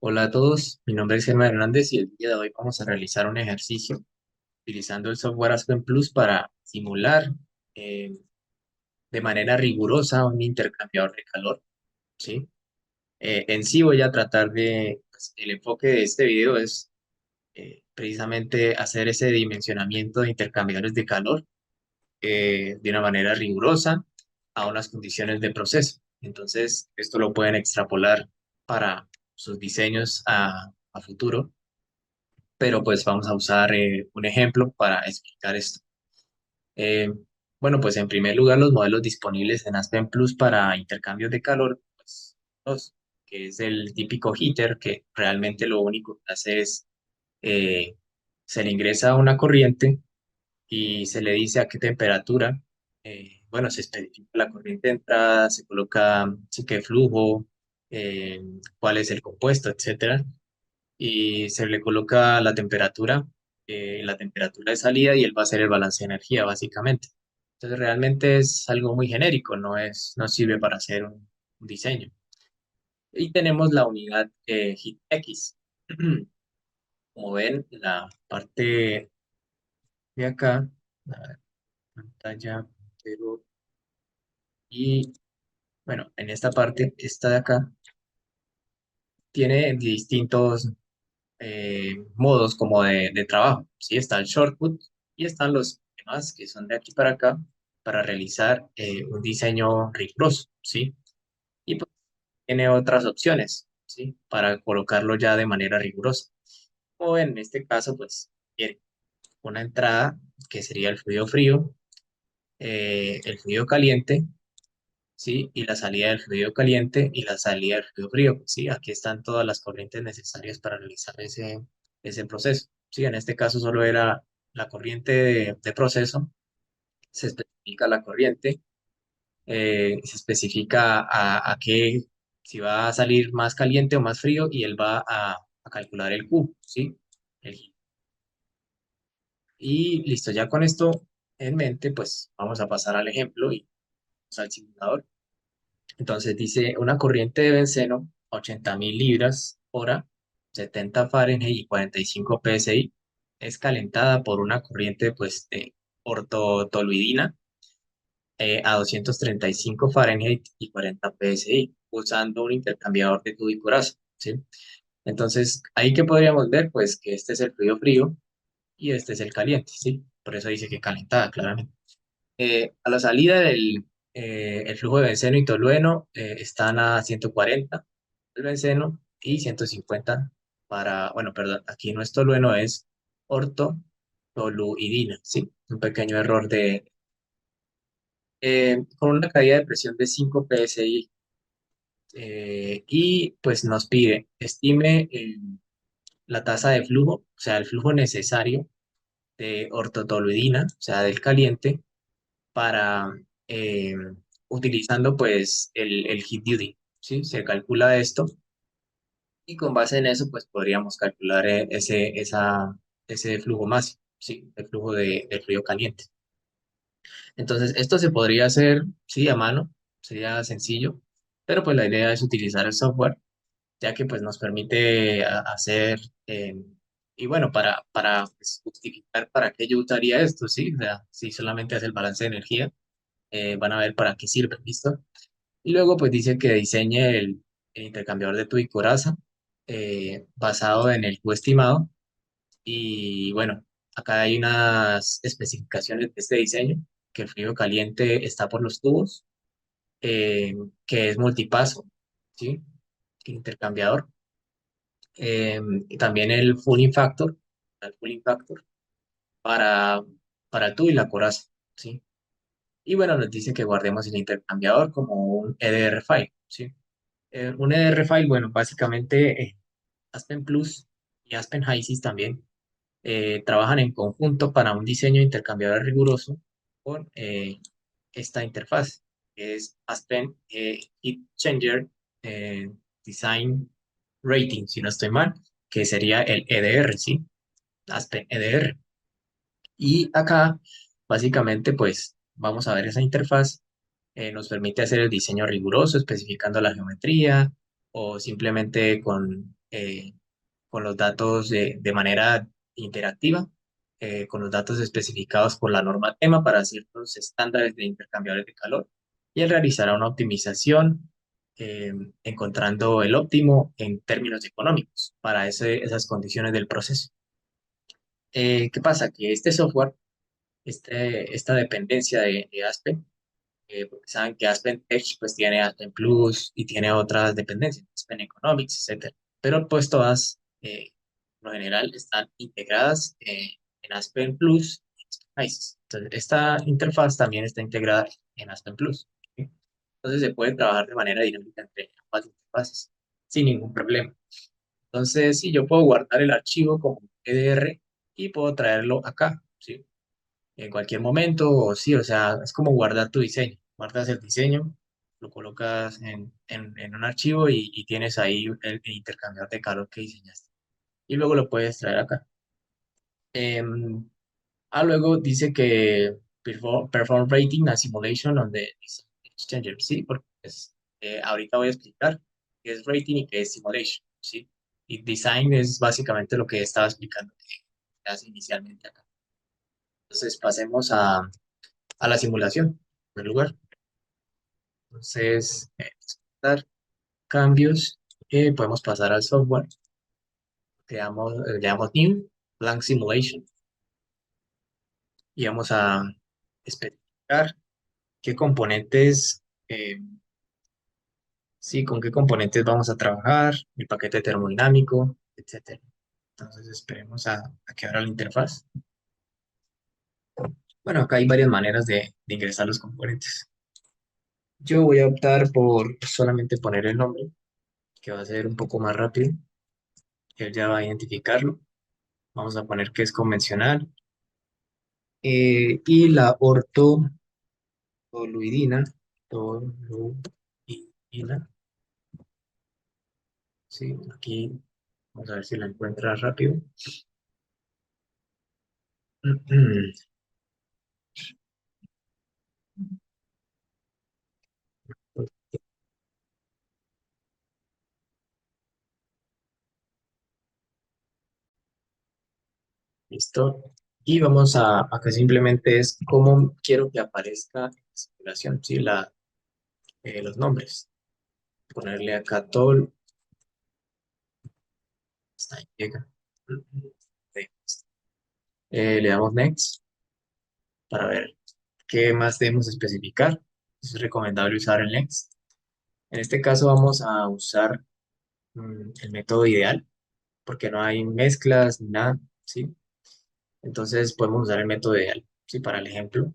Hola a todos, mi nombre es Germán Hernández y el día de hoy vamos a realizar un ejercicio utilizando el software Aspen Plus para simular eh, de manera rigurosa un intercambiador de calor, ¿sí? En sí voy a tratar pues, el enfoque de este video es precisamente hacer ese dimensionamiento de intercambiadores de calor de una manera rigurosa a unas condiciones de proceso. Entonces, esto lo pueden extrapolar para sus diseños a futuro, pero pues vamos a usar un ejemplo para explicar esto. Eh, bueno, pues en primer lugar, los modelos disponibles en Aspen Plus para intercambios de calor, pues dos, que es el típico heater, que realmente lo único que hace es, eh, se le ingresa una corriente y se le dice a qué temperatura, bueno, se especifica la corriente de entrada, se coloca sí, qué flujo, cuál es el compuesto, etcétera, y se le coloca la temperatura de salida y él va a hacer el balance de energía, básicamente. Entonces, realmente es algo muy genérico, no sirve para hacer un diseño. Y tenemos la unidad HIT X. Como ven, la parte de acá, la pantalla, pero, y bueno, en esta parte, esta de acá, tiene distintos modos como de trabajo, ¿sí? Está el shortcut y están los demás que son de aquí para acá para realizar un diseño riguroso, ¿sí? Y pues tiene otras opciones, ¿sí? Para colocarlo ya de manera rigurosa. O en este caso, pues, tiene una entrada que sería el fluido frío, el fluido caliente, ¿sí? Y la salida del fluido caliente y la salida del fluido frío, ¿sí? Aquí están todas las corrientes necesarias para realizar ese proceso, ¿sí? En este caso solo era la corriente de proceso, se especifica la corriente, se especifica a qué, si va a salir más caliente o más frío y él va a calcular el Q, ¿sí? El- y listo, ya con esto en mente, pues vamos a pasar al ejemplo y vamos al simulador. Entonces dice una corriente de benceno, 80.000 libras hora, 70 Fahrenheit y 45 PSI, es calentada por una corriente pues, de ortotoluidina a 235 Fahrenheit y 40 PSI, usando un intercambiador de tubo y coraza, ¿sí? Entonces, ahí que podríamos ver, pues, que este es el fluido frío y este es el caliente, ¿sí? Por eso dice que calentada, claramente. A la salida el flujo de benceno y tolueno están a 140 el benceno y 150 bueno, perdón, aquí no es tolueno, es ortotoluidina, ¿sí? Un pequeño error con una caída de presión de 5 psi y pues nos pide, estime la tasa de flujo, o sea, el flujo necesario de ortotoluidina, o sea, del caliente, para utilizando pues el heat duty, ¿sí? Se calcula esto y con base en eso pues podríamos calcular ese flujo máximo, ¿sí? El flujo del frío caliente. Entonces esto se podría hacer, sí, a mano, sería sencillo, pero pues la idea es utilizar el software, ya que pues nos permite hacer, y bueno, para pues, justificar para qué yo usaría esto, ¿sí? O sea, si solamente hace el balance de energía, van a ver para qué sirve, ¿listo? Y luego pues dice que diseñe el intercambiador de tubo y coraza basado en el Q estimado. Y bueno, acá hay unas especificaciones de este diseño, que el frío caliente está por los tubos, eh, que es multipaso, ¿sí? Intercambiador. Y también el cooling factor para, para el tubo y la coraza, ¿sí? Y bueno, nos dice que guardemos el intercambiador como un EDR file, ¿sí? Un EDR file, bueno, básicamente Aspen Plus y Aspen HYSYS también trabajan en conjunto para un diseño intercambiador riguroso con esta interfaz, que es Aspen Heat Changer eh, Design Rating, si no estoy mal, que sería el EDR, ¿sí? Aspen EDR. Y acá, básicamente, pues vamos a ver esa interfaz. Nos permite hacer el diseño riguroso, especificando la geometría o simplemente con con los datos de manera interactiva, con los datos especificados por la norma tema para ciertos estándares de intercambiadores de calor, y él realizará una optimización eh, encontrando el óptimo en términos económicos para esas condiciones del proceso. ¿Qué pasa? Que este software, esta dependencia de Aspen, porque saben que Aspen Tech pues tiene Aspen Plus y tiene otras dependencias, Aspen Economics, etcétera. Pero pues todas, por lo general, están integradas en Aspen Plus y Aspen Isis. Entonces, esta interfaz también está integrada en Aspen Plus. ¿Sí? Entonces se puede trabajar de manera dinámica entre ambas interfaces sin ningún problema. Entonces, sí, yo puedo guardar el archivo como EDR y puedo traerlo acá, ¿sí? En cualquier momento, o sí, o sea, es como guardar tu diseño. Guardas el diseño, lo colocas en un archivo y tienes ahí el intercambiador de calor que diseñaste. Y luego lo puedes traer acá. Em, luego dice que perform rating and simulation on the design exchanger, sí, porque pues, ahorita voy a explicar qué es rating y qué es simulation, sí. Y design es básicamente lo que estaba explicando que hace inicialmente acá. Entonces pasemos a la simulación, en primer lugar. Entonces, dar cambios, podemos pasar al software, le damos New, Blank Simulation, y vamos a especificar qué componentes, sí, con qué componentes vamos a trabajar, el paquete termodinámico, etcétera. Entonces, esperemos a que abra la interfaz. Bueno, acá hay varias maneras de ingresar los componentes. Yo voy a optar por solamente poner el nombre, que va a ser un poco más rápido. Él ya va a identificarlo. Vamos a poner que es convencional. Y la ortotoluidina, toluidina, sí, aquí vamos a ver si la encuentra rápido. Listo. Y vamos acá simplemente es cómo quiero que aparezca en la simulación, ¿sí? Los nombres. Ponerle acá tol, hasta ahí llega. Le damos next para ver qué más debemos especificar. Es recomendable usar el next. En este caso vamos a usar el método ideal, porque no hay mezclas ni nada, ¿sí? Entonces podemos usar el método ideal, ¿sí? Para el ejemplo,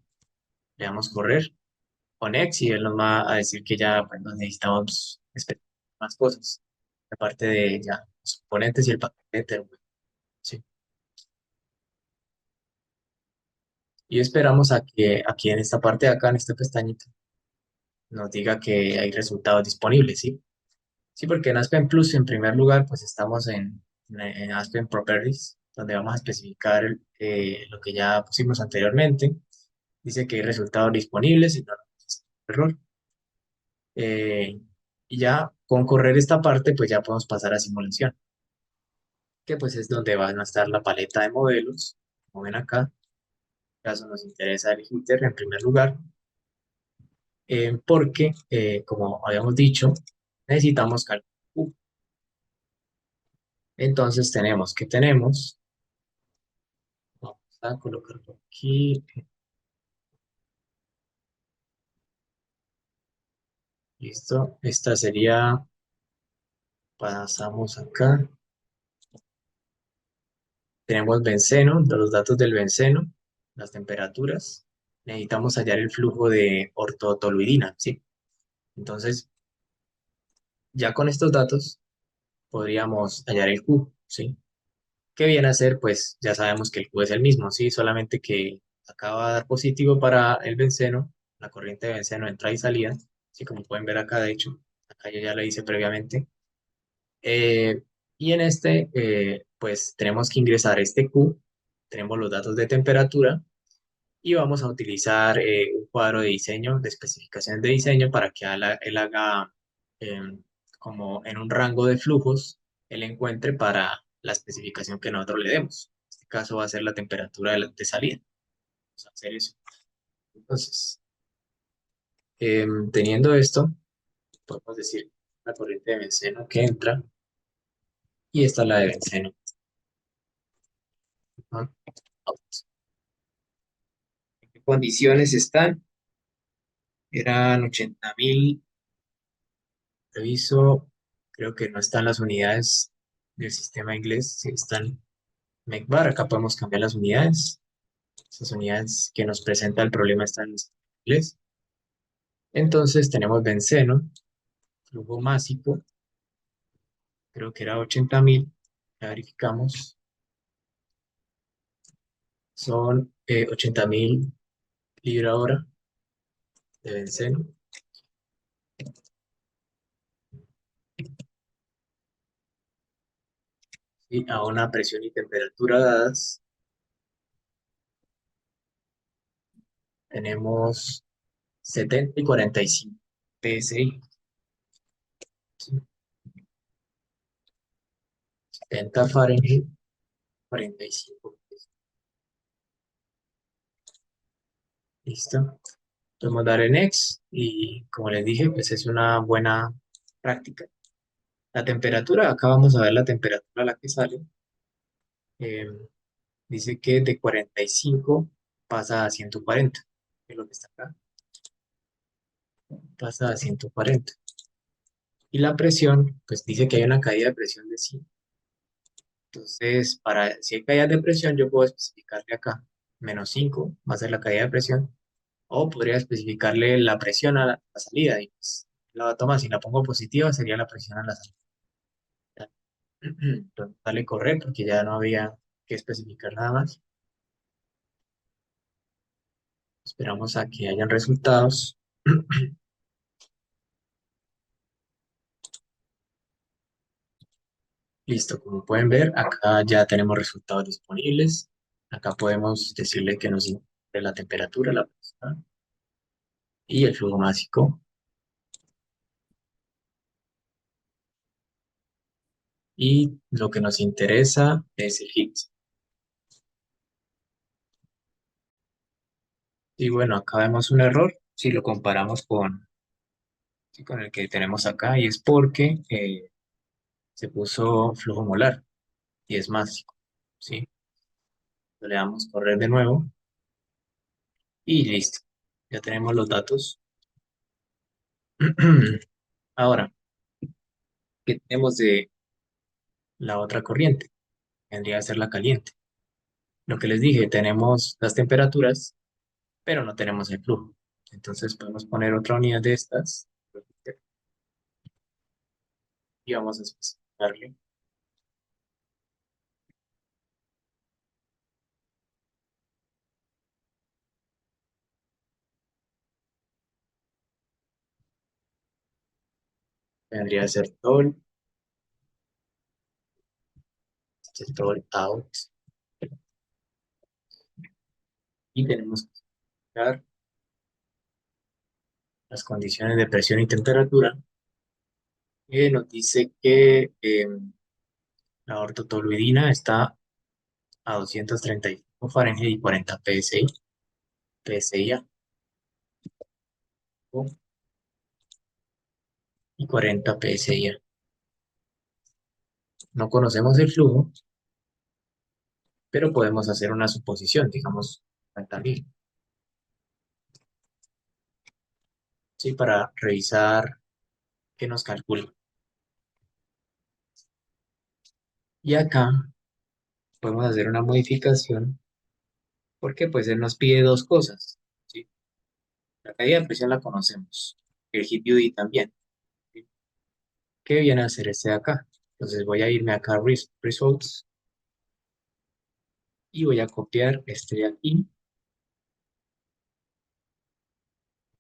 le damos correr con X y él nos va a decir que ya pues, nos necesitamos más cosas, aparte de ya los componentes y el paquete de termo, ¿sí? Y esperamos a que aquí en esta parte de acá, en esta pestañita, nos diga que hay resultados disponibles, ¿sí? Sí, porque en Aspen Plus, en primer lugar, pues estamos en Aspen Properties, donde vamos a especificar lo que ya pusimos anteriormente. Dice que hay resultados disponibles y no es error. Eh, y ya con correr esta parte, pues ya podemos pasar a simulación, que pues es donde van a estar la paleta de modelos, como ven acá. En este caso nos interesa el Hitter en primer lugar, porque, como habíamos dicho, necesitamos cálculo Q. Entonces vamos a colocarlo aquí, listo. Esta sería, pasamos acá, tenemos benceno, de los datos del benceno, las temperaturas. Necesitamos hallar el flujo de ortotoluidina, ¿sí? Entonces, ya con estos datos podríamos hallar el Q, ¿sí? ¿Qué viene a ser? Pues ya sabemos que el Q es el mismo, ¿sí? Solamente que acaba de dar positivo para el benceno, la corriente de benceno entra y salida, ¿sí? Como pueden ver acá, de hecho, acá yo ya lo hice previamente. Eh, y en este, pues tenemos que ingresar este Q, tenemos los datos de temperatura y vamos a utilizar un cuadro de diseño, de especificaciones de diseño para que él haga como en un rango de flujos. él encuentre para la especificación que nosotros le demos. En este caso va a ser la temperatura de salida. Vamos a hacer eso. Entonces, teniendo esto, podemos decir la corriente de benceno que entra y esta es la de benceno. ¿No? ¿En qué condiciones están? Eran 80.000. Reviso, creo que no están las unidades del sistema inglés, sí están MECBAR. Acá podemos cambiar las unidades. Esas unidades que nos presenta el problema están en inglés. Entonces tenemos benceno, flujo másico, creo que era 80.000. Ya verificamos. Son 80.000 libra hora de benceno. Y a una presión y temperatura dadas, tenemos 70 y 45 PSI. ¿Sí? 70 Fahrenheit, 45. Listo. Podemos dar en Next y como les dije, pues es una buena práctica. La temperatura, acá vamos a ver la temperatura a la que sale. Eh, dice que de 45 pasa a 140, que es lo que está acá, pasa a 140. Y la presión, pues dice que hay una caída de presión de 100. Entonces, si hay caída de presión, yo puedo especificarle acá -5 va a ser la caída de presión, o podría especificarle la presión a la salida, y pues la va a tomar. Si la pongo positiva, sería la presión a la salida. Entonces, dale correr porque ya no había que especificar nada más. Esperamos a que hayan resultados. Listo, como pueden ver, acá ya tenemos resultados disponibles. Acá podemos decirle que nos importe la temperatura, la presión y el flujo másico. Y lo que nos interesa es el hit. Y bueno, acá vemos un error si lo comparamos sí, con el que tenemos acá, y es porque se puso flujo molar y es másico. ¿Sí? Le damos correr de nuevo y listo. Ya tenemos los datos. Ahora, ¿qué tenemos de la otra corriente? Vendría a ser la caliente. Lo que les dije, tenemos las temperaturas, pero no tenemos el flujo. Entonces podemos poner otra unidad de estas y vamos a especificarle. Vendría a ser todo out, y tenemos que especificar las condiciones de presión y temperatura. Y nos dice que la ortotoluidina está a 235 Fahrenheit y 40 PSI, PSI y 40 PSI. No conocemos el flujo, pero podemos hacer una suposición, digamos 50.000, ¿sí? Para revisar qué nos calcula. Y acá podemos hacer una modificación porque pues él nos pide dos cosas, ¿sí? La caída de presión la conocemos, el heat duty también, ¿sí? ¿Qué viene a hacer este de acá? Entonces voy a irme acá a Results y voy a copiar este de aquí,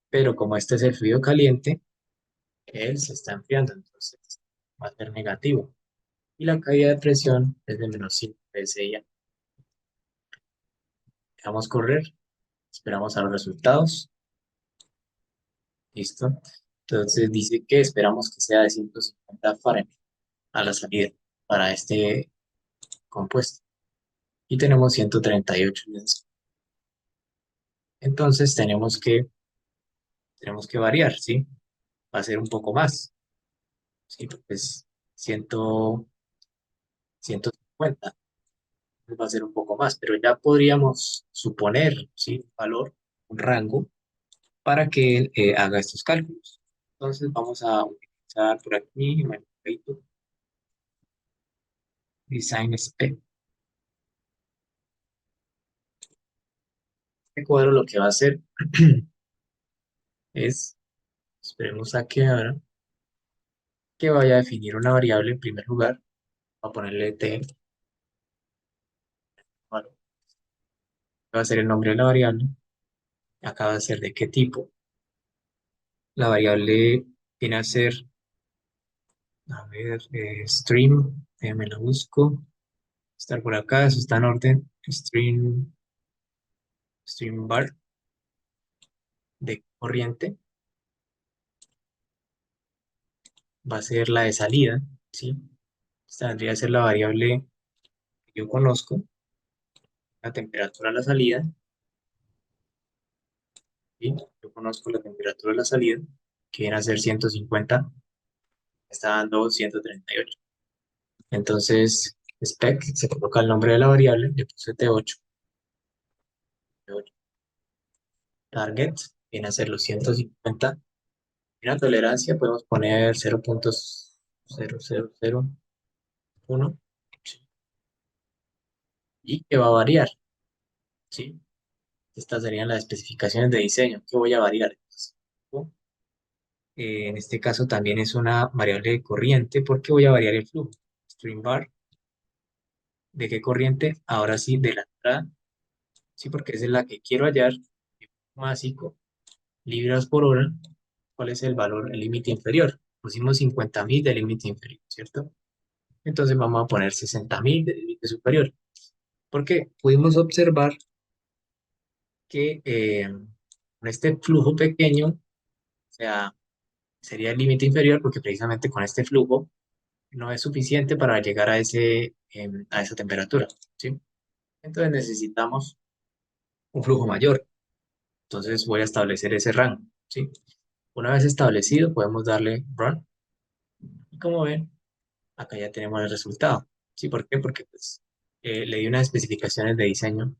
pero como este es el fluido caliente, él se está enfriando, entonces va a ser negativo. Y la caída de presión es de -5 PSI. Dejamos correr, esperamos a los resultados. Listo. Entonces dice que esperamos que sea de 150 Fahrenheit a la salida. para este compuesto. Y tenemos 138 unidades. Entonces tenemos que variar, ¿sí? Va a ser un poco más, ¿sí? Pues 100, 150 va a ser un poco más, pero ya podríamos suponer, ¿sí? Un valor, un rango, para que él haga estos cálculos. Entonces vamos a utilizar por aquí, manipulator, design spec. Este cuadro lo que va a hacer es, esperemos a que abra, que vaya a definir una variable en primer lugar, va a ponerle t, bueno, va a ser el nombre de la variable, acá va a ser de qué tipo. La variable viene a ser, a ver, stream, me la busco, estar por acá, eso está en orden, stream bar de corriente, va a ser la de salida, ¿sí? Esta vendría a ser la variable que yo conozco, la temperatura a la salida, ¿sí? Yo conozco la temperatura de la salida, que viene a ser 150, está dando 138. Entonces, spec, se coloca el nombre de la variable, le puse T8, T8. Target, viene a ser los 150. Y la tolerancia podemos poner 0.0001 y que va a variar, ¿sí? Estas serían las especificaciones de diseño que voy a variar. Entonces, en este caso también es una variable de corriente porque voy a variar el flujo. Stream bar, ¿de qué corriente? Ahora sí, de la entrada, sí, porque esa es la que quiero hallar. Básico, libras por hora. ¿Cuál es el valor, el límite inferior? Pusimos 50.000 de límite inferior, ¿cierto? Entonces vamos a poner 60.000 de límite superior. Porque pudimos observar que con este flujo pequeño, o sea, sería el límite inferior porque precisamente con este flujo no es suficiente para llegar a esa temperatura, ¿sí? Entonces necesitamos un flujo mayor. Entonces voy a establecer ese rango, ¿sí? Una vez establecido, podemos darle run. Y como ven, acá ya tenemos el resultado. ¿Sí? ¿Por qué? Porque pues, le di unas especificaciones de diseño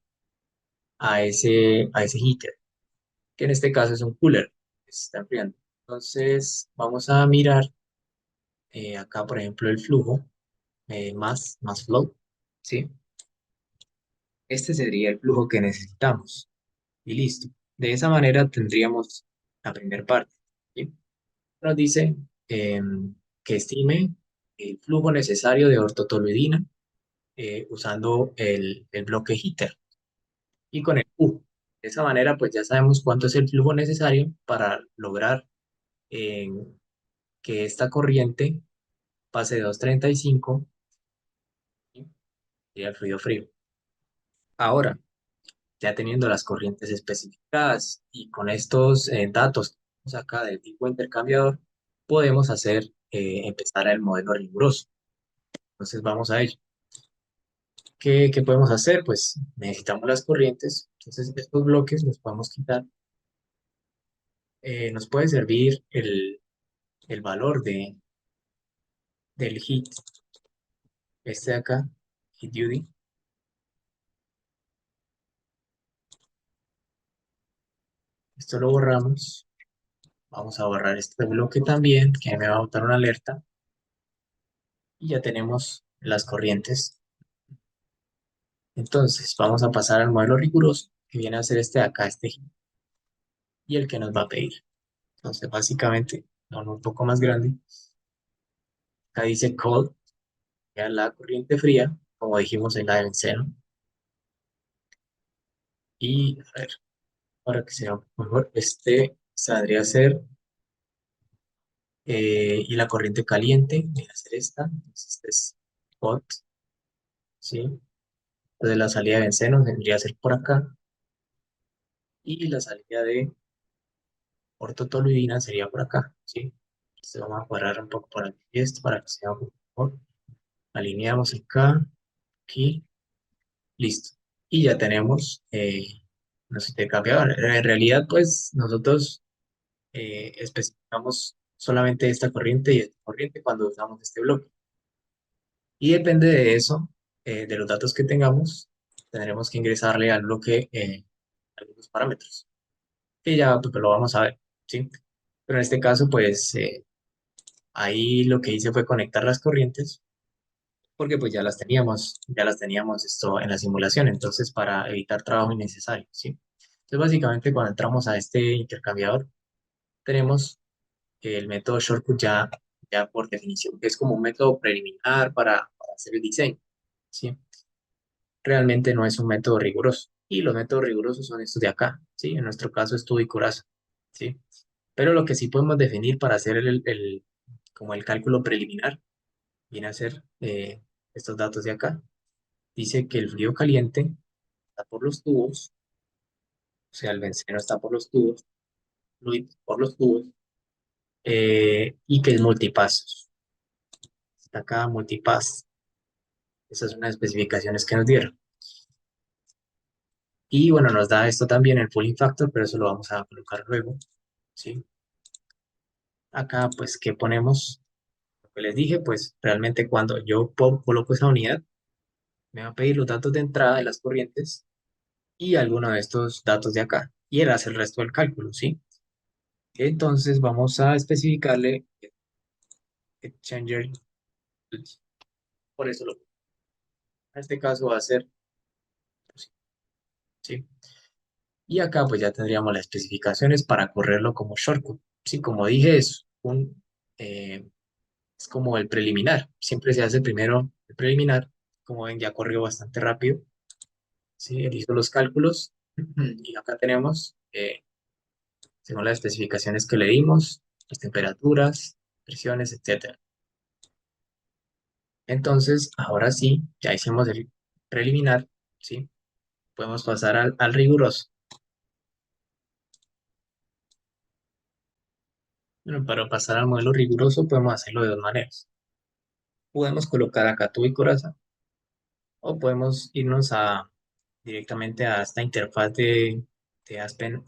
a ese heater, que en este caso es un cooler que se está enfriando. Entonces, vamos a mirar acá, por ejemplo, el flujo más flow, ¿sí? Este sería el flujo que necesitamos y listo. De esa manera tendríamos la primera parte, ¿sí? Nos dice que estime el flujo necesario de ortotoluidina usando el bloque heater y con el U. De esa manera, pues ya sabemos cuánto es el flujo necesario para lograr eh, que esta corriente pase de 235 y al fluido frío. Ahora, ya teniendo las corrientes especificadas y con estos datos que tenemos acá del tipo intercambiador, podemos empezar el modelo riguroso. Entonces vamos a ello. ¿Qué podemos hacer? Pues necesitamos las corrientes, entonces estos bloques los podemos quitar. Nos puede servir el valor del heat, este de acá, heat duty. Esto lo borramos. Vamos a borrar este bloque también, que me va a botar una alerta. Y ya tenemos las corrientes. Entonces, vamos a pasar al modelo riguroso, que viene a ser este de acá, este heat, y el que nos va a pedir. Entonces, básicamente, un poco más grande. Acá dice cold, ya la corriente fría, como dijimos en la de benceno. Y, a ver, para que sea mejor, este saldría a ser, y la corriente caliente, viene a ser esta. Entonces, este es hot, ¿sí? Entonces, la salida de benceno vendría a ser por acá. Y la salida de ortotoluidina sería por acá, ¿sí? Entonces, vamos a cuadrar un poco por aquí esto para que sea un poco mejor. alineamos acá, aquí, listo. Y ya tenemos nuestro intercambiador. En realidad, pues nosotros especificamos solamente esta corriente y esta corriente cuando usamos este bloque. Y depende de eso, de los datos que tengamos, tendremos que ingresarle al bloque algunos parámetros, que ya pues, lo vamos a ver, ¿sí? Pero en este caso, pues ahí lo que hice fue conectar las corrientes, porque pues ya las teníamos esto en la simulación, entonces para evitar trabajo innecesario, ¿sí? Entonces básicamente cuando entramos a este intercambiador, tenemos el método shortcut ya por definición, que es como un método preliminar para hacer el diseño, ¿sí? Realmente no es un método riguroso. Y los métodos rigurosos son estos de acá, ¿sí? En nuestro caso es tubo y coraza, ¿sí? Pero lo que sí podemos definir para hacer como el cálculo preliminar, viene a ser estos datos de acá. Dice que el frío caliente está por los tubos, o sea, el benceno está por los tubos, fluid por los tubos, y que es multipasos. Está acá multipass. Esas son las especificaciones que nos dieron. Y bueno, nos da esto también el pooling factor, pero eso lo vamos a colocar luego, ¿sí? Acá, pues, ¿qué ponemos? Lo que les dije, pues, realmente cuando yo coloco esa unidad, me va a pedir los datos de entrada de las corrientes y alguno de estos datos de acá. Y él hace el resto del cálculo, ¿sí? Entonces, vamos a especificarle exchanger, por eso en este caso va a ser, ¿sí? Y acá, pues, ya tendríamos las especificaciones para correrlo como shortcut. Sí, como dije, eh, es como el preliminar. Siempre se hace primero el preliminar. Como ven, ya corrió bastante rápido. Sí, él hizo los cálculos. Y acá tenemos, según las especificaciones que le dimos, las temperaturas, presiones, etcétera. Entonces, ahora sí, ya hicimos el preliminar, ¿sí? Podemos pasar al riguroso. Bueno, para pasar al modelo riguroso podemos hacerlo de dos maneras. Podemos colocar acá tubo y coraza o podemos irnos directamente a esta interfaz de Aspen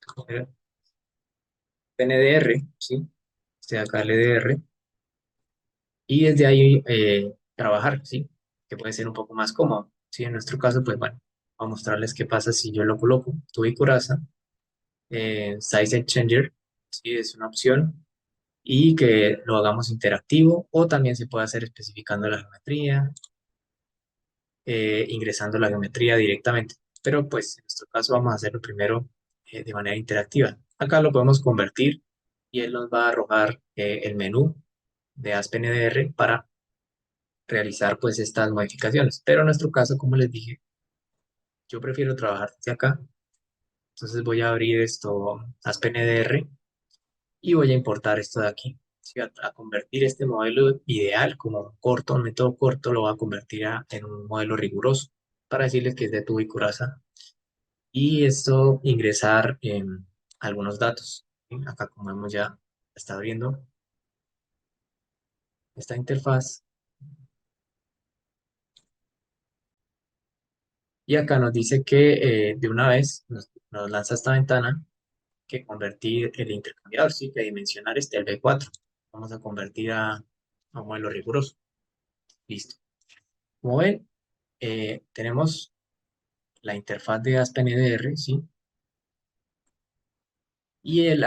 ¿cómo era? PNDR, ¿sí? Este de acá LDR, y desde ahí trabajar, ¿sí? Que puede ser un poco más cómodo, ¿sí? En nuestro caso, pues bueno, voy a mostrarles qué pasa si yo lo coloco, tubo y coraza, Size Exchanger, ¿sí? Es una opción, y que lo hagamos interactivo, o también se puede hacer especificando la geometría, ingresando la geometría directamente. Pero pues en nuestro caso vamos a hacerlo primero de manera interactiva. Acá lo podemos convertir y él nos va a arrojar el menú de ASP.NDR para realizar pues estas modificaciones. Pero en nuestro caso, como les dije, yo prefiero trabajar desde acá. Entonces voy a abrir esto ASP.NDR y voy a importar esto de aquí. Sí, a convertir este modelo ideal como corto, un método corto, lo voy a convertir en un modelo riguroso para decirles que es de tubo y coraza. Y esto ingresar algunos datos. ¿Sí? Acá como hemos ya estado viendo esta interfaz. Y acá nos dice que de una vez nos lanza esta ventana que convertir el intercambiador, sí, que dimensionar este el B4. Vamos a convertir a un modelo riguroso. Listo. Como ven, tenemos la interfaz de ASP.NDR, ¿sí? Y al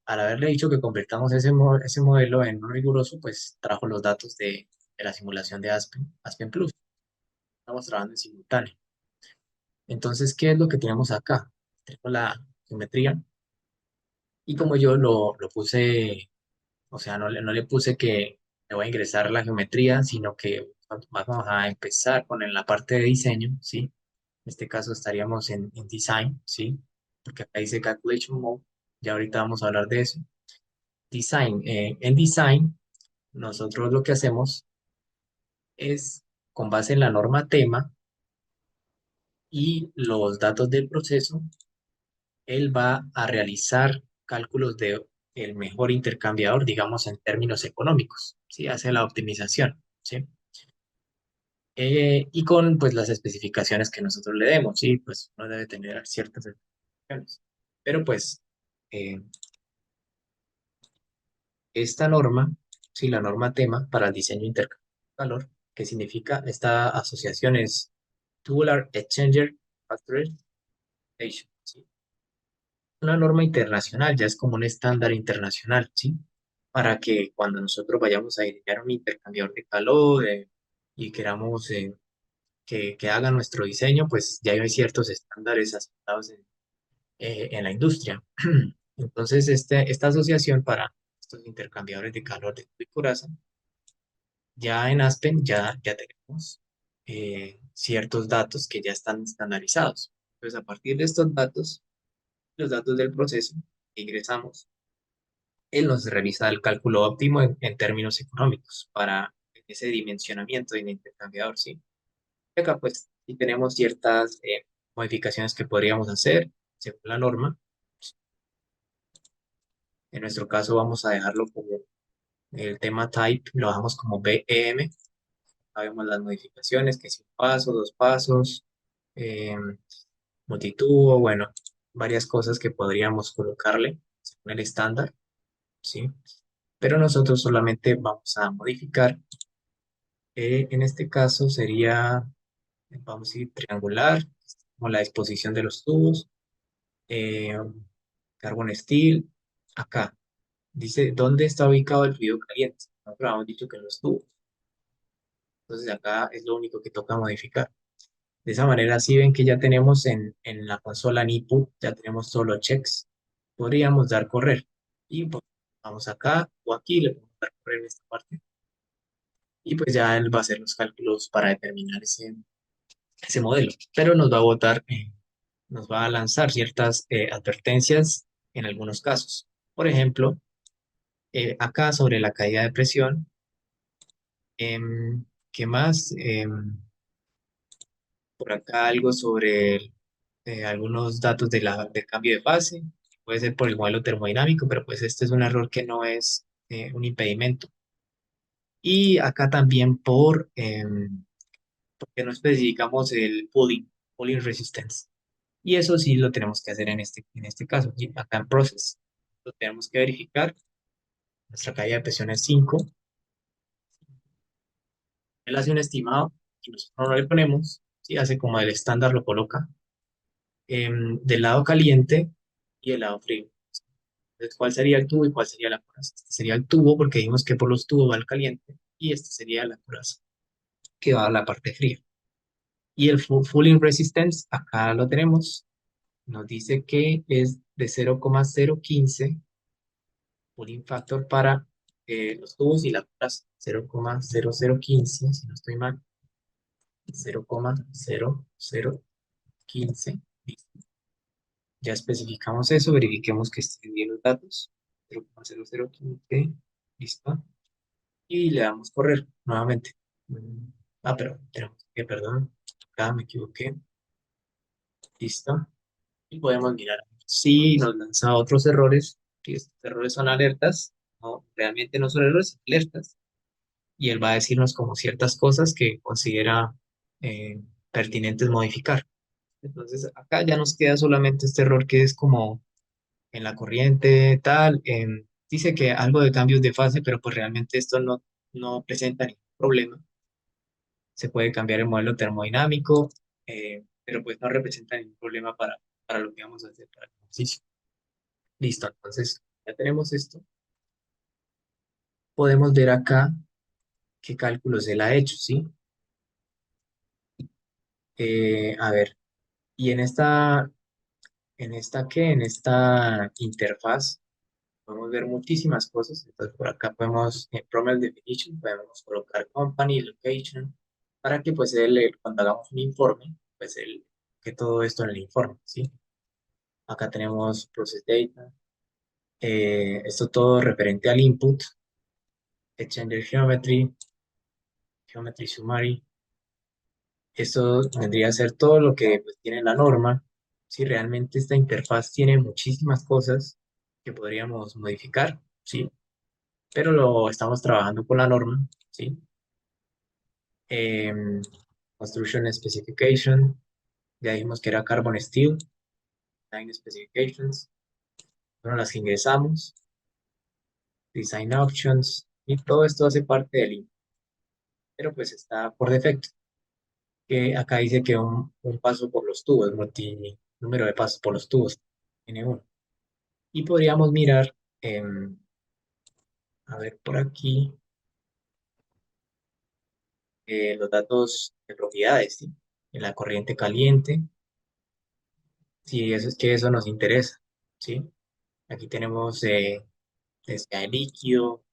haberle dicho que convertamos ese modelo en un riguroso, pues trajo los datos de la simulación de Aspen Plus. Estamos trabajando en simultáneo. Entonces, ¿qué es lo que tenemos acá? Tenemos la geometría y como yo lo puse, o sea, no le puse que le voy a ingresar la geometría, sino que vamos a empezar con la parte de diseño, ¿sí? En este caso estaríamos en design, ¿sí? Porque acá dice calculation mode, ya ahorita vamos a hablar de eso. Design, en design, nosotros lo que hacemos es, con base en la norma tema y los datos del proceso, él va a realizar cálculos el mejor intercambiador, digamos, en términos económicos, ¿sí? Hace la optimización, ¿sí? Y con, pues, las especificaciones que nosotros le demos, ¿sí? Pues uno debe tener ciertas especificaciones. Pero, pues, eh, esta norma, sí, la norma tema para el diseño de intercambio de calor, que significa, esta asociación es Tubular Exchanger Factory Station, ¿sí? Una norma internacional, ya es como un estándar internacional, ¿sí? Para que cuando nosotros vayamos a diseñar un intercambiador de calor y queramos que haga nuestro diseño, pues ya hay ciertos estándares aceptados en la industria. Entonces, esta asociación para estos intercambiadores de calor de tubo y coraza, ya en Aspen ya tenemos ciertos datos que ya están estandarizados. Entonces, a partir de estos datos, los datos del proceso que ingresamos, él nos realiza el cálculo óptimo en términos económicos para ese dimensionamiento del intercambiador, ¿sí? Y acá pues sí tenemos ciertas modificaciones que podríamos hacer según la norma. En nuestro caso vamos a dejarlo como el tema type, lo dejamos como BEM. Sabemos las modificaciones, que es un paso, dos pasos, eh, multitubo, bueno, varias cosas que podríamos colocarle según el estándar, ¿sí? Pero nosotros solamente vamos a modificar, en este caso sería, vamos a ir triangular, como la disposición de los tubos, eh, carbon steel, acá. Dice, ¿dónde está ubicado el fluido caliente? Nosotros habíamos dicho que en los tubos. Entonces acá es lo único que toca modificar. De esa manera, si ven que ya tenemos en la consola NIPU, ya tenemos todos los checks. Podríamos dar correr. Y pues, vamos acá o aquí, le podemos dar correr en esta parte. Y pues ya él va a hacer los cálculos para determinar ese modelo. Pero nos va a botar, nos va a lanzar ciertas advertencias en algunos casos. Por ejemplo, acá sobre la caída de presión, ¿qué más? Por acá algo sobre algunos datos del cambio de fase. Puede ser por el modelo termodinámico, pero pues este es un error que no es un impedimento. Y acá también porque no especificamos el pooling resistance. Y eso sí lo tenemos que hacer en este caso, ¿sí? Acá en process. Lo tenemos que verificar. Nuestra caída de presión es 5. Él hace un estimado y nosotros no le ponemos, ¿sí? Hace como el estándar lo coloca, del lado caliente y del lado frío. Entonces, ¿cuál sería el tubo y cuál sería la coraza? Este sería el tubo porque dijimos que por los tubos va el caliente y este sería la coraza que va a la parte fría. Y el fouling resistance, acá lo tenemos, nos dice que es de 0,015 cooling factor para los tubos y la coraza. 0,0015, si no estoy mal, 0,0015. Ya especificamos eso, verifiquemos que estén bien los datos. 0,0015, listo. Y le damos correr nuevamente. Mm, pero tenemos que, perdón, acá me equivoqué. Listo. Y podemos mirar si nos lanza otros errores. Si estos errores son alertas, no, realmente no son errores, son alertas. Y él va a decirnos como ciertas cosas que considera pertinentes modificar. Entonces, acá ya nos queda solamente este error que es como en la corriente, tal. Dice que algo de cambios de fase, pero pues realmente esto no presenta ningún problema. Se puede cambiar el modelo termodinámico, pero pues no representa ningún problema para lo que vamos a hacer para el ejercicio. Listo, entonces ya tenemos esto. Podemos ver acá qué cálculos él ha hecho, ¿sí? A ver, y en esta interfaz podemos ver muchísimas cosas. Entonces, por acá podemos, en Prompt Definition, podemos colocar Company, Location, para que pues cuando hagamos un informe, pues que todo esto en el informe, ¿sí? Acá tenemos Process Data, esto todo referente al input, Exchanger Geometry, Geometry Summary. Esto vendría a ser todo lo que pues, tiene la norma. Si realmente esta interfaz tiene muchísimas cosas que podríamos modificar, ¿sí? Pero lo estamos trabajando con la norma, ¿sí? Em, Construction Specification, ya dijimos que era Carbon Steel, Design Specifications, fueron las que ingresamos, Design Options, y todo esto hace parte del INC, pero pues está por defecto, que acá dice que un paso por los tubos, número de pasos por los tubos, tiene uno. Y podríamos mirar, a ver por aquí, los datos de propiedades, ¿sí? En la corriente caliente, si eso es que eso nos interesa, ¿sí? Aquí tenemos densidad de líquido,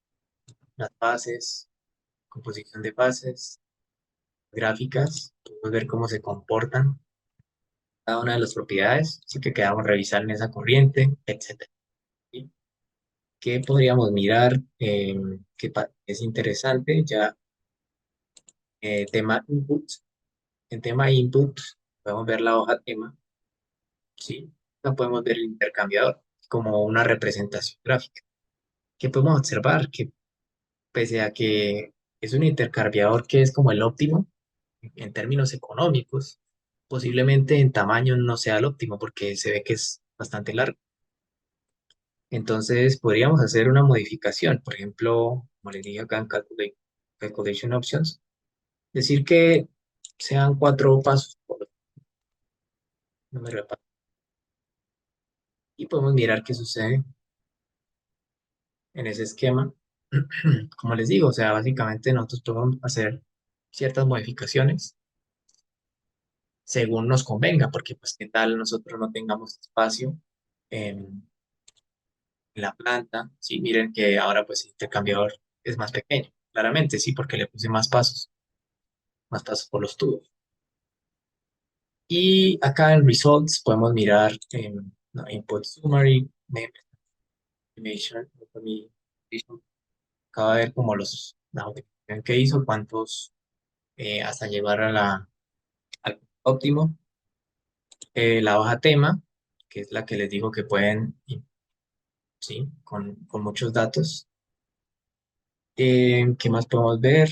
las fases, composición de fases, gráficas, podemos ver cómo se comportan cada una de las propiedades, sí que quedamos revisar en esa corriente, etcétera, ¿sí? ¿Qué podríamos mirar? Es interesante, ya tema input. En tema input, podemos ver la hoja tema, ¿sí? No podemos ver el intercambiador como una representación gráfica. ¿Qué podemos observar? Que pese a que es un intercambiador que es como el óptimo en términos económicos, posiblemente en tamaño no sea el óptimo porque se ve que es bastante largo. Entonces podríamos hacer una modificación, por ejemplo, como les dije acá en Calculation Options, decir que sean 4 pasos por número de pasos y podemos mirar qué sucede en ese esquema. Como les digo, o sea, básicamente nosotros podemos hacer ciertas modificaciones según nos convenga, porque pues qué tal nosotros no tengamos espacio en la planta, sí, miren que ahora pues el intercambiador es más pequeño, claramente, sí, porque le puse más pasos por los tubos. Y acá en Results podemos mirar no, Input Summary, Name Estimation, Automation. Acaba de ver como la modificación que hizo, cuántos hasta llegar al óptimo. La hoja tema, que es la que les digo que pueden, sí, con muchos datos. ¿Qué más podemos ver?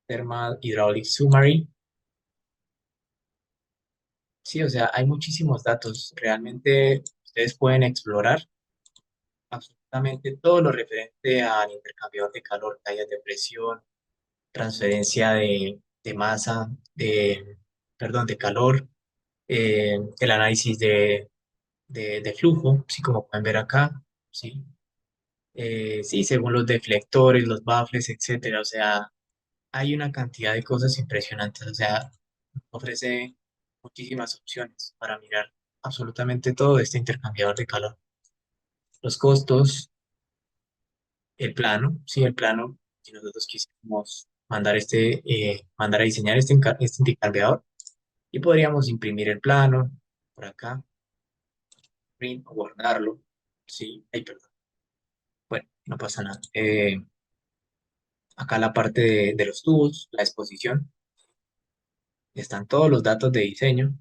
Thermal Hydraulic Summary. Sí, o sea, hay muchísimos datos. Realmente ustedes pueden explorar absolutamente todo lo referente al intercambiador de calor, tallas de presión, transferencia de masa, perdón, de calor, el análisis de flujo, sí, como pueden ver acá, sí. Sí, según los deflectores, los baffles, etcétera. O sea, hay una cantidad de cosas impresionantes. O sea, ofrece muchísimas opciones para mirar absolutamente todo este intercambiador de calor. Los costos, el plano, sí, el plano, si nosotros quisiéramos mandar a diseñar este intercambiador y podríamos imprimir el plano por acá, print o guardarlo, sí, ay, perdón, bueno, no pasa nada. Acá la parte de los tubos, la exposición, están todos los datos de diseño.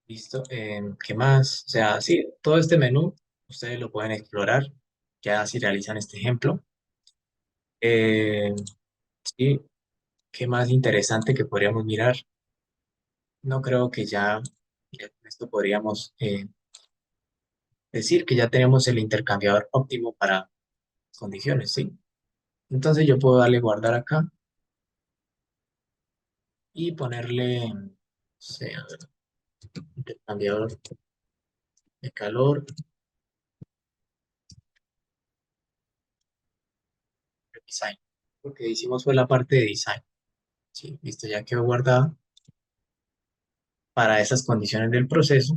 Listo. ¿Qué más? O sea, sí, todo este menú ustedes lo pueden explorar ya si realizan este ejemplo. Eh, sí, ¿qué más interesante que podríamos mirar? No creo que ya con esto podríamos decir que ya tenemos el intercambiador óptimo para condiciones, ¿sí? Entonces yo puedo darle guardar acá y ponerle, no sé, a ver, intercambiador de calor, design. Lo que hicimos fue la parte de design. Sí, listo, ya quedó guardada para esas condiciones del proceso.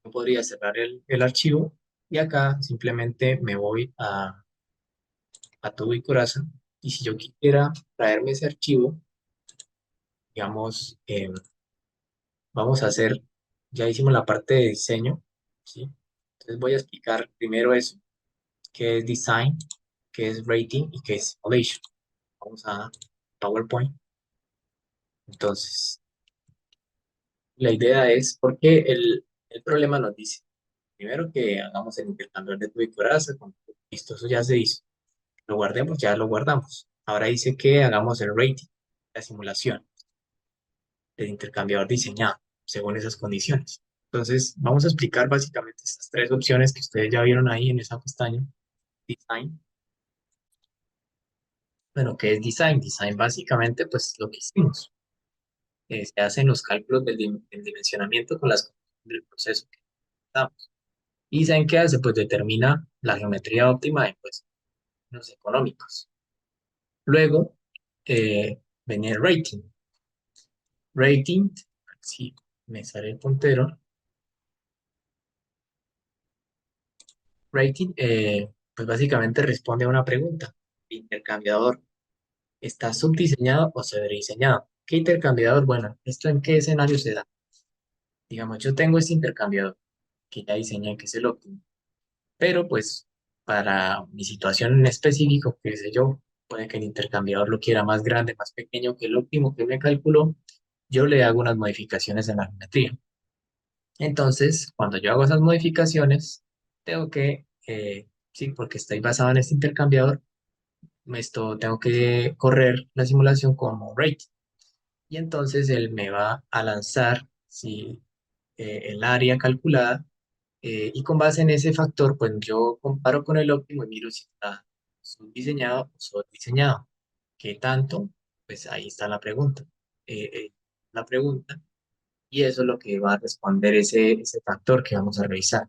Yo podría cerrar el archivo y acá simplemente me voy a Tubo y Coraza. Y si yo quisiera traerme ese archivo, digamos, vamos a hacer, ya hicimos la parte de diseño, ¿sí? Entonces voy a explicar primero eso, qué es design, qué es rating y qué es simulation. Vamos a PowerPoint. Entonces, la idea es porque el problema nos dice. primero que hagamos el intercambio de tubo y coraza. Listo, eso ya se hizo. Lo guardemos, ya lo guardamos. Ahora dice que hagamos el rating, la simulación del intercambiador diseñado según esas condiciones. Entonces, vamos a explicar básicamente estas tres opciones que ustedes ya vieron ahí en esa pestaña, Design. Bueno, ¿qué es Design? Design básicamente, pues lo que hicimos. Se hacen los cálculos del dimensionamiento con las condiciones del proceso que damos. ¿Y Design qué hace? Pues determina la geometría óptima de pues, los económicos. Luego, venía el rating. Rating, si me sale el puntero, rating, pues básicamente responde a una pregunta. Intercambiador, ¿está subdiseñado o sobrediseñado? ¿Qué intercambiador? Bueno, ¿esto en qué escenario se da? Digamos, yo tengo este intercambiador que ya diseñé, que es el óptimo, pero pues para mi situación en específico, qué sé yo, puede que el intercambiador lo quiera más grande, más pequeño que el óptimo que me calculó, yo le hago unas modificaciones en la geometría. Entonces, cuando yo hago esas modificaciones, tengo que, sí, porque estoy basado en este intercambiador, esto tengo que correr la simulación como rate. Y entonces él me va a lanzar sí, el área calculada y con base en ese factor, pues yo comparo con el óptimo y miro si está subdiseñado o sobrediseñado. ¿Qué tanto? Pues ahí está la pregunta. La pregunta y eso es lo que va a responder ese factor que vamos a revisar.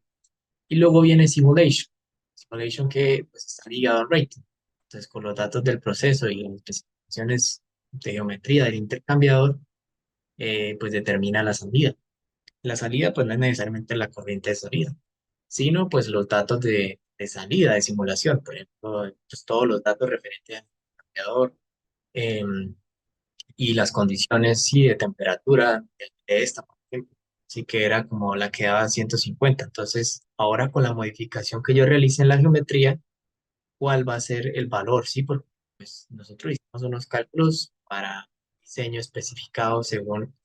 Y luego viene simulation. Simulation que pues, está ligado al rating. Entonces, con los datos del proceso y las especificaciones de geometría del intercambiador, pues determina la salida. La salida, pues no es necesariamente la corriente de salida, sino pues los datos de salida de simulación. Por ejemplo, pues, todos los datos referentes al intercambiador y las condiciones, sí, de temperatura de esta, por ejemplo. Así que era como la que daba 150. Entonces, ahora con la modificación que yo realice en la geometría, ¿cuál va a ser el valor? Sí, porque pues, nosotros hicimos unos cálculos para diseño especificado según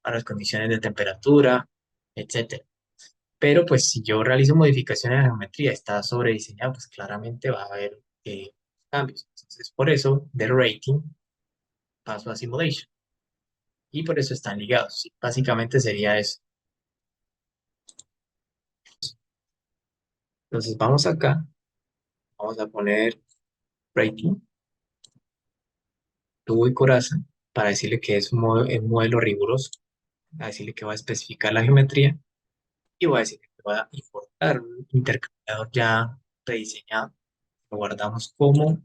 para las condiciones de temperatura, etcétera. Pero pues si yo realizo modificaciones en la geometría, está sobrediseñado, pues claramente va a haber cambios. Entonces, por eso, de rating paso a simulation. Y por eso están ligados. Sí, básicamente sería eso. Entonces vamos acá, vamos a poner rating, tubo y coraza, para decirle que es un modelo riguroso, a decirle que va a especificar la geometría y voy a decirle que va a importar un intercambiador ya prediseñado. Lo guardamos como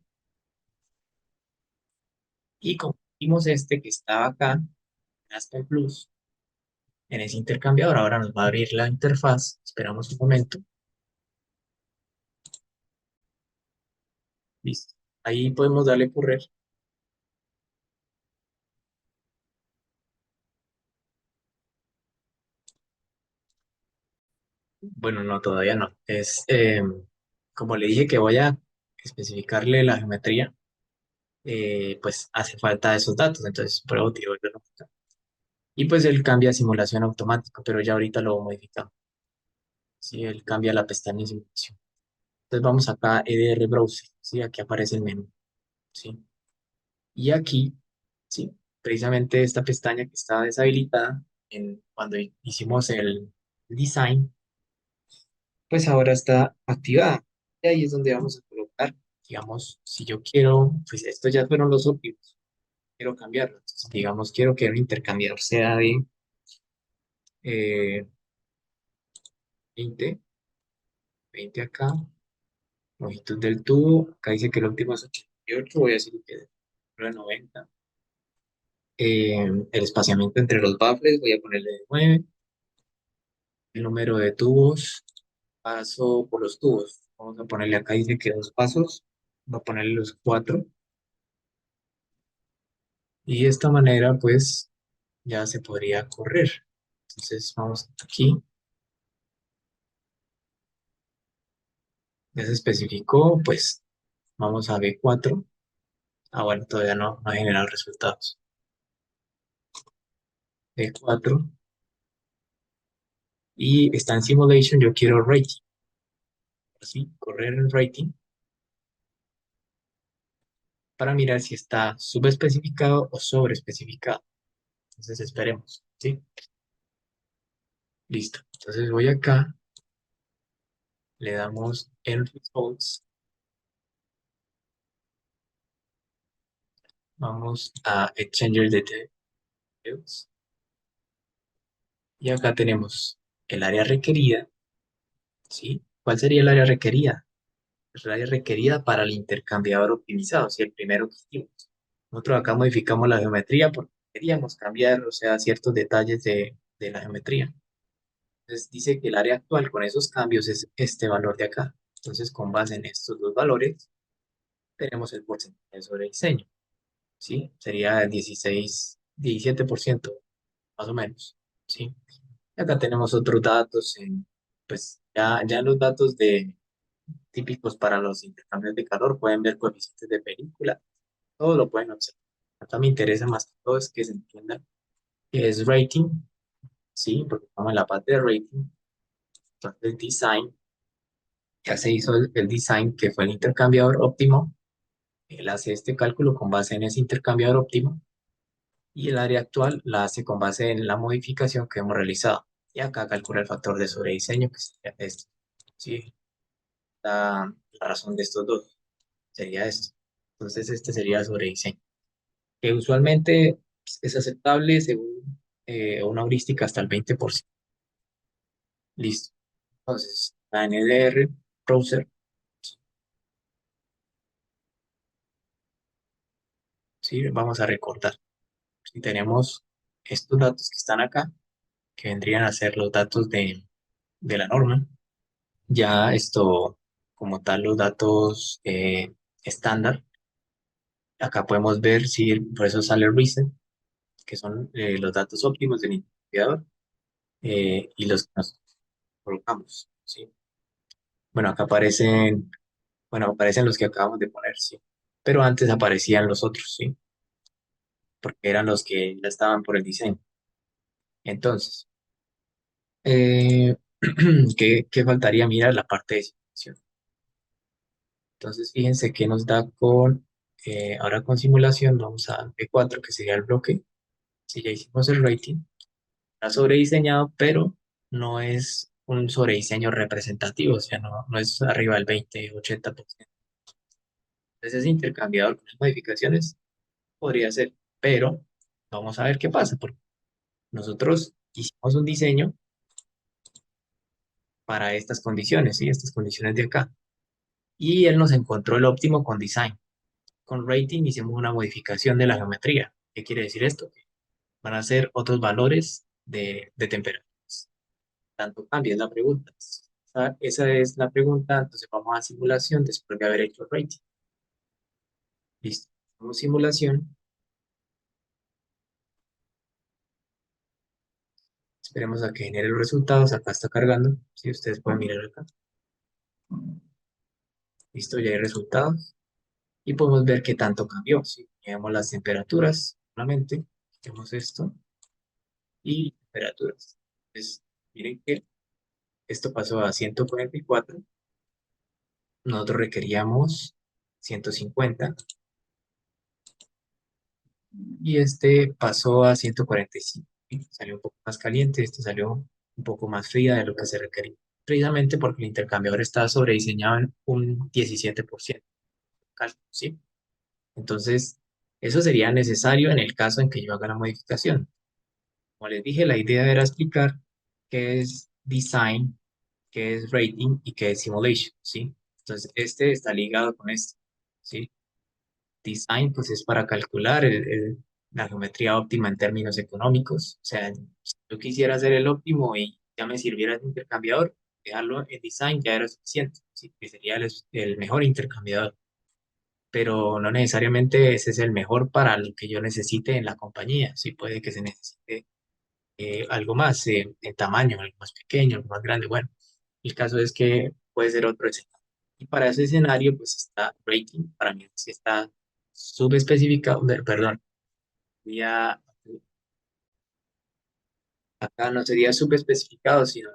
y convertimos este que estaba acá en Aspen Plus en ese intercambiador. Ahora nos va a abrir la interfaz. Esperamos un momento. Listo. Ahí podemos darle correr. Bueno, no, todavía no. Es, como le dije que voy a especificarle la geometría, pues hace falta esos datos, entonces pruebo tiro el reloj. Y pues él cambia a simulación automática, pero ya ahorita lo modificamos. Sí, él cambia la pestaña de simulación. Entonces vamos acá a EDR Browser, sí, aquí aparece el menú, sí. Y aquí, sí, precisamente esta pestaña que estaba deshabilitada cuando hicimos el design, pues ahora está activada. Y ahí es donde vamos a colocar, digamos, si yo quiero, pues estos ya fueron los óptimos, quiero cambiarlo. Entonces, digamos, quiero que un intercambiador sea de eh, 20, 20 acá, longitud del tubo, acá dice que el óptimo es 88, voy a decir que es 90. El espaciamiento entre los baffles, voy a ponerle de 9. El número de tubos, paso por los tubos. Vamos a ponerle acá, dice que dos pasos, voy a ponerle los cuatro. Y de esta manera, pues, ya se podría correr. Entonces, vamos aquí, ya se especificó, pues, vamos a B4. Ah, bueno, todavía no ha generado resultados. B4, y está en simulation, yo quiero rating, ¿sí? Correr el rating para mirar si está subespecificado o sobreespecificado. Entonces esperemos, ¿sí? Listo. Entonces voy acá, le damos en results, vamos a exchanger details y acá tenemos el área requerida, ¿sí? ¿Cuál sería el área requerida? El área requerida para el intercambiador optimizado, ¿sí? El primero que hicimos. Nosotros acá modificamos la geometría porque queríamos cambiar, o sea, ciertos detalles de la geometría. Entonces dice que el área actual con esos cambios es este valor de acá. Entonces, con base en estos dos valores, tenemos el porcentaje sobre diseño, ¿sí? Sería el 17% más o menos, ¿sí? Y acá tenemos otros datos, pues ya los datos típicos para los intercambios de calor, pueden ver coeficientes de película, todo lo pueden observar. Acá me interesa más que todo es que se entienda qué es rating, ¿sí? Porque estamos en la parte de rating, entonces design, ya se hizo el design que fue el intercambiador óptimo, él hace este cálculo con base en ese intercambiador óptimo y el área actual la hace con base en la modificación que hemos realizado. Y acá calcula el factor de sobrediseño, que sería este. Sí, la razón de estos dos sería esto. Entonces, este sería sobrediseño, que usualmente es aceptable según una heurística hasta el 20%. Listo. Entonces, la NLR, browser, ¿sí? Vamos a recordar. Si tenemos estos datos que están acá, que vendrían a ser los datos de la norma, ya esto, como tal, los datos estándar, acá podemos ver si, por eso sale recent, que son los datos óptimos del investigador y los que nos colocamos, ¿sí? Bueno, acá aparecen, bueno, aparecen los que acabamos de poner, ¿sí? Pero antes aparecían los otros, ¿sí? Porque eran los que ya estaban por el diseño. Entonces, eh, ¿qué faltaría? Mirar la parte de simulación. Entonces, fíjense que nos da ahora con simulación, vamos a P4, que sería el bloque. Si ya hicimos el rating, está sobrediseñado, pero no es un sobrediseño representativo, o sea, no es arriba del 20-80%. Entonces, ese intercambiador con las modificaciones podría ser, pero vamos a ver qué pasa, porque nosotros hicimos un diseño para estas condiciones, ¿sí? Estas condiciones de acá, y él nos encontró el óptimo con design. Con rating hicimos una modificación de la geometría. ¿Qué quiere decir esto? Van a ser otros valores de temperaturas. Tanto cambia es la pregunta. Esa es la pregunta, entonces vamos a simulación después de haber hecho rating. Listo. Hacemos simulación. Esperemos a que genere los resultados. Acá está cargando. Si ustedes pueden mirar acá. Listo, ya hay resultados. Y podemos ver qué tanto cambió. Si vemos las temperaturas, solamente vemos esto y temperaturas. Entonces, miren que esto pasó a 144. Nosotros requeríamos 150 y este pasó a 145. ¿Sí? Salió un poco más caliente, este salió un poco más fría de lo que se requería. Precisamente porque el intercambiador estaba sobrediseñado en un 17%. Cálculo, ¿sí? Entonces, eso sería necesario en el caso en que yo haga la modificación. Como les dije, la idea era explicar qué es design, qué es rating y qué es simulation, ¿sí? Entonces, este está ligado con este, ¿sí? Design, pues es para calcular la geometría óptima en términos económicos. O sea, si yo quisiera hacer el óptimo y ya me sirviera el intercambiador, dejarlo en design ya era suficiente, ¿sí? Que sería el mejor intercambiador. Pero no necesariamente ese es el mejor para lo que yo necesite en la compañía. Sí puede que se necesite algo más en tamaño, algo más pequeño, algo más grande. Bueno, el caso es que puede ser otro escenario. Y para ese escenario, pues está rating, para mí sí está subespecificado, perdón, sería, acá no sería subespecificado, sino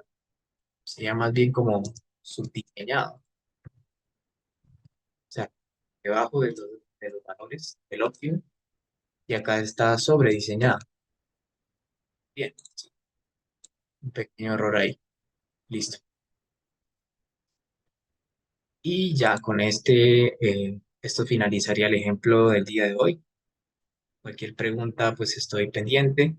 sería más bien como subdiseñado. O sea, debajo de los valores del óptimo y acá está sobrediseñado. Bien, sí, un pequeño error ahí. Listo. Y ya con esto finalizaría el ejemplo del día de hoy. Cualquier pregunta, pues estoy pendiente.